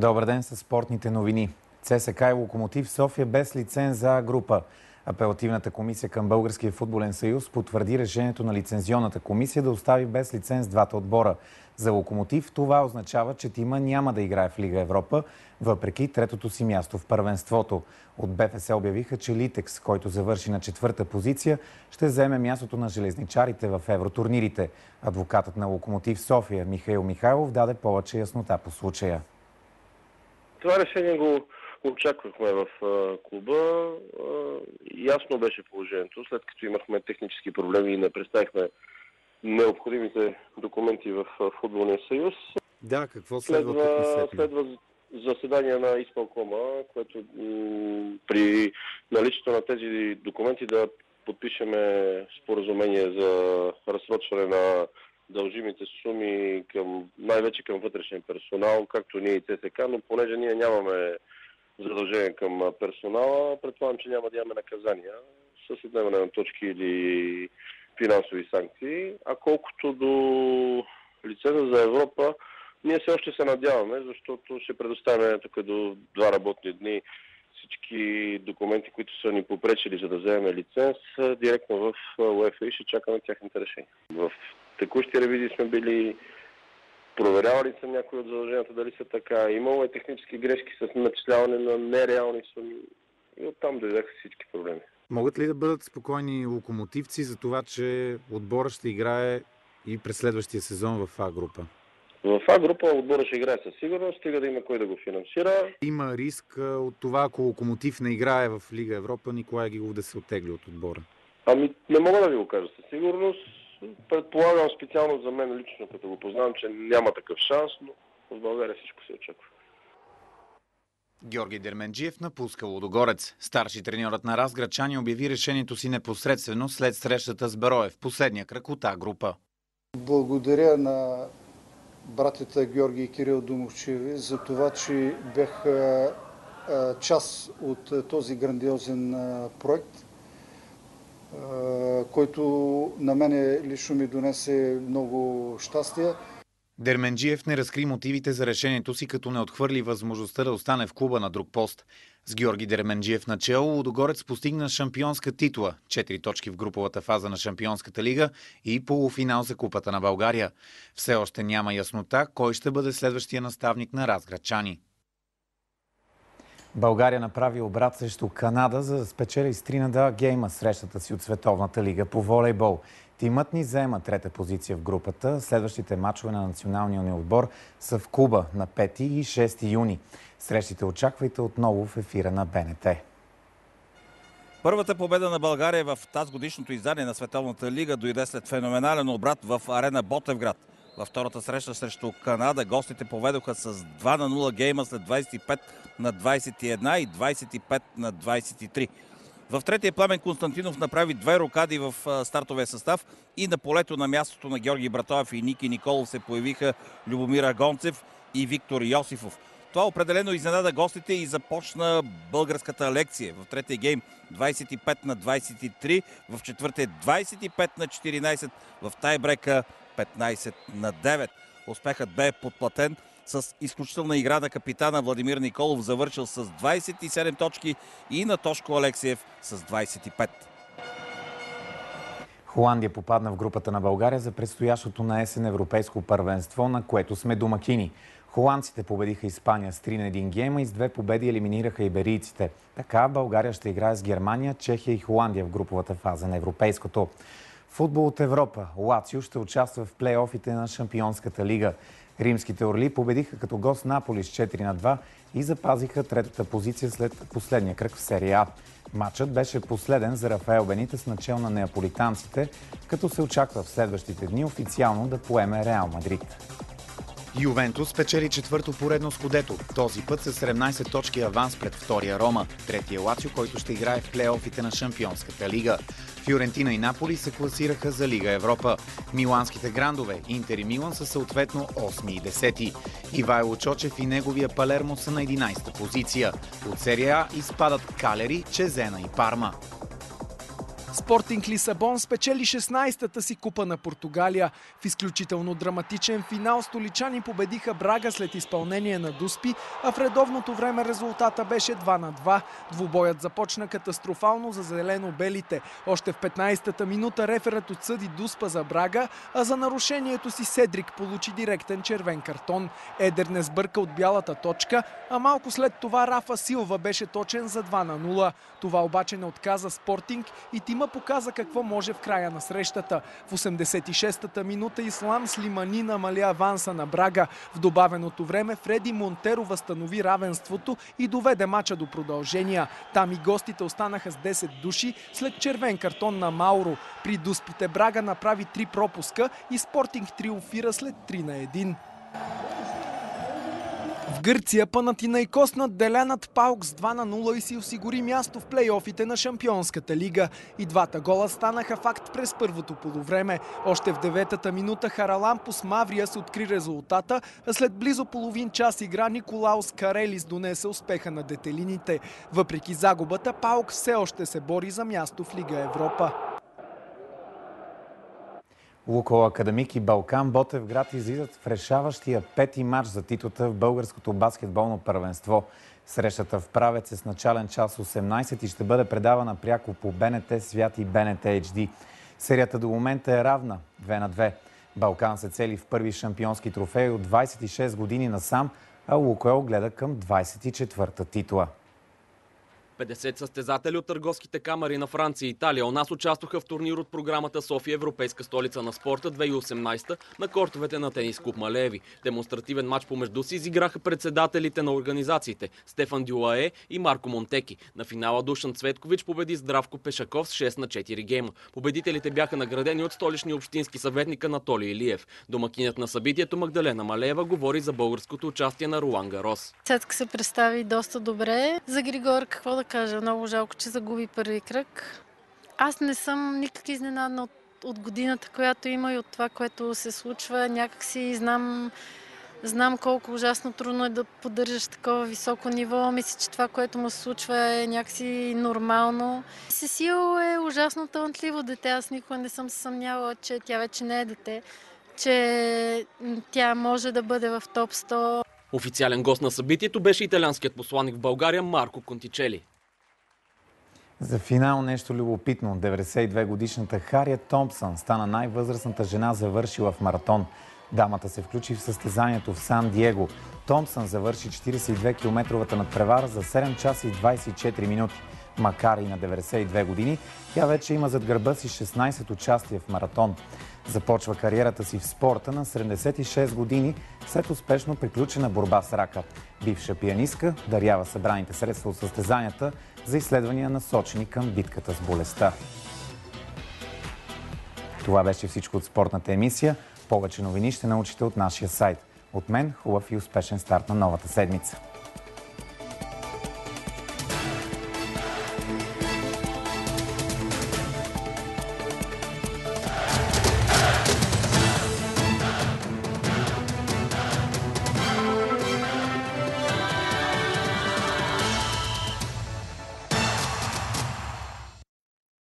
Добър ден със спортните новини. ЦСКА и Локомотив София без лиценз за А група. Апелативната комисия към Българския футболен съюз потвърди решението на лицензионната комисия да остави без лиценз двата отбора. За Локомотив това означава, че тима няма да играе в Лига Европа, въпреки третото си място в първенството. От БФС обявиха, че Литекс, който завърши на 4-та позиция, ще вземе мястото на железничарите в евротурнирите. Адвокатът на Локомотив София Михаил Михайлов даде повече яснота по случая. Това решение го очаквахме в клуба. Ясно беше положението, след като имахме технически проблеми и не представихме необходимите документи в Футболния съюз. Да, какво следва? Следва заседание на изпълкома, което при наличието на тези документи да подпишеме споразумение за разсрочване на дължимите суми най-вече към вътрешен персонал, както ние и ЦСК, но понеже ние нямаме задължение към персонала, предполагам, че няма да имаме наказания с отнемане на точки или финансови санкции. А колкото до лиценза за Европа, ние все още се надяваме, защото ще предоставяме тук до 2 работни дни всички документи, които са ни попречили за да вземем лиценз, директно в УЕФА и ще чакаме тяхните решения. В текущи ревизии сме били, проверявали са някои от задълженията, дали са така. Имало е технически грешки с начисляване на нереални суми и оттам дойдеха всички проблеми. Могат ли да бъдат спокойни локомотивци за това, че отбора ще играе и през следващия сезон в А група? В А група отбора ще играе със сигурност, стига да има кой да го финансира. Има риск от това, ако Локомотив не играе в Лига Европа, Николай Гигов да се оттегли от отбора? Не мога да ви го кажа със сигурност. Предполагам специално за мен лично, като го познавам, че няма такъв шанс, но в България всичко се очаква. Георги Дерменджиев напуска Лудогорец. Старши треньорът на Разградчани обяви решението си непосредствено след срещата с Бероев в последния кръг от А група. Благодаря на братята Георги и Кирил Домовчеви за това, че бяха част от този грандиозен проект, който на мене лично ми донесе много щастие. Дерменджиев не разкри мотивите за решението си, като не отхвърли възможността да остане в клуба на друг пост. С Георги Дерменджиев начело Лудогорец постигна шампионска титла, 4 точки в груповата фаза на Шампионската лига и полуфинал за Купата на България. Все още няма яснота кой ще бъде следващия наставник на Разградчани. България направи обрат срещу Канада, за да спечели с 3-2 гейма срещата си от Световната лига по волейбол. Тимът ни заема 3-та позиция в групата. Следващите мачове на националния ни отбор са в Куба на 5 и 6 юни. Срещите очаквайте отново в ефира на БНТ. Първата победа на България в тазгодишното издание на Световната лига дойде след феноменален обрат в арена Ботевград. Във втората среща срещу Канада гостите поведоха с 2-0 гейма след 25 на 21 и 25 на 23. В третия Пламен Константинов направи 2 рокади в стартовия състав и на полето на мястото на Георги Братоев и Ники Николов се появиха Любомир Гонцев и Виктор Йосифов. Това определено изненада гостите и започна българската лекция. В третия гейм 25 на 23, в четвъртия 25 на 14, в тайбрека 15 на 9. Успехът бе подплатен с изключителна игра на капитана Владимир Николов, завършил с 27 точки, и на Тошко Алексиев с 25. Холандия попадна в групата на България за предстоящото на есен европейско първенство, на което сме домакини. Холандците победиха Испания с 3-1 гейма и с 2 победи елиминираха иберийците. Така България ще играе с Германия, Чехия и Холандия в груповата фаза на европейското. Футбол от Европа. Лацио ще участва в плейофите на Шампионската лига. Римските орли победиха като гост Наполи с 4-2 и запазиха третата позиция след последния кръг в серия А. Матчът беше последен за Рафаел Бенитес, начел на неаполитанците, като се очаква в следващите дни официално да поеме Реал Мадрид. Ювентус спечели 4-то поредно скудето. Този път с 17 точки аванс пред втория Рома. Третия Лацио, който ще играе в плейофите на Шампионската лига. Фиорентина и Наполи се класираха за Лига Европа. Миланските грандове, Интер и Милан, са съответно 8 и 10. Ивайло Чочев и неговия Палермо са на 11-та позиция. От серия А изпадат Калери, Чезена и Парма. Спортинг Лисабон спечели 16-та си купа на Португалия. В изключително драматичен финал столичани победиха Брага след изпълнение на дуспи, а в редовното време резултата беше 2-2. Двубоят започна катастрофално за зелено-белите. Още в 15-та минута реферът отсъди дуспа за Брага, а за нарушението си Седрик получи директен червен картон. Едер не сбърка от бялата точка, а малко след това Рафа Силва беше точен за 2-0. Това обаче не отказа Спортинг и тима показа какво може в края на срещата. В 86-та минута Ислам Слимани намали аванса на Брага. В добавеното време Фреди Монтеро възстанови равенството и доведе мача до продължения. Там и гостите останаха с 10 души след червен картон на Мауро. При дуспите Брага направи 3 пропуска и Спортинг триумфира след 3-1. В Гърция Панатинайкос надделя над ПАОК с 2-0 и си осигури място в плейофите на Шампионската лига. И двата гола станаха факт през първото полувреме. Още в 9-та минута Харалампус Мавриас откри резултата, а след близо половин час игра Николаус Карелис донесе успеха на детелините. Въпреки загубата, ПАОК все още се бори за място в Лига Европа. Лукойл Академик и Балкан Ботевград излизат в решаващия 5-ти матч за титлата в българското баскетболно първенство. Срещата в Правец е с начален час 18 и ще бъде предавана пряко по БНТ Свят и БНТ HD. Серията до момента е равна 2-2. Балкан се цели в първи шампионски трофей от 26 години насам, а Лукойл гледа към 24-та титла. 50 състезатели от търговските камари на Франция и Италия у нас участваха в турнир от програмата София Европейска столица на спорта 2018 на кортовете на тенис клуб Малееви. Демонстративен матч помежду си изиграха председателите на организациите Стефан Дюлае и Марко Монтеки. На финала Душан Цветкович победи Здравко Пешаков с 6-4 гейма. Победителите бяха наградени от столичния общински съветник Анатолий Илиев. Домакинят на събитието Магдалена Малеева говори за българското участие на Ролан Гарос. Цецка се представи доста добре. За Григор какво да кажа? Много жалко, че загуби първи кръг. Аз не съм никак изненадана от годината, която има и от това, което се случва. Някак си знам колко ужасно трудно е да поддържаш такова високо ниво. Мисля, че това, което му се случва е някакси нормално. Сесил е ужасно талантливо дете. Аз никога не съм се съмнявала, че тя вече не е дете, че тя може да бъде в топ 100. Официален гост на събитието беше италианският посланик в България Марко Контичели. За финал нещо любопитно. 92-годишната Хариет Томпсън стана най-възрастната жена, завършила в маратон. Дамата се включи в състезанието в Сан Диего. Томпсън завърши 42-километровата надпревара за 7 часа и 24 минути. Макар и на 92 години, тя вече има зад гърба си 16 участия в маратон. Започва кариерата си в спорта на 76 години след успешно приключена борба с рака. Бивша пианистка дарява събраните средства от състезанията за изследвания, насочени към битката с болестта. Това беше всичко от спортната емисия. Повече новини ще научите от нашия сайт. От мен хубав и успешен старт на новата седмица.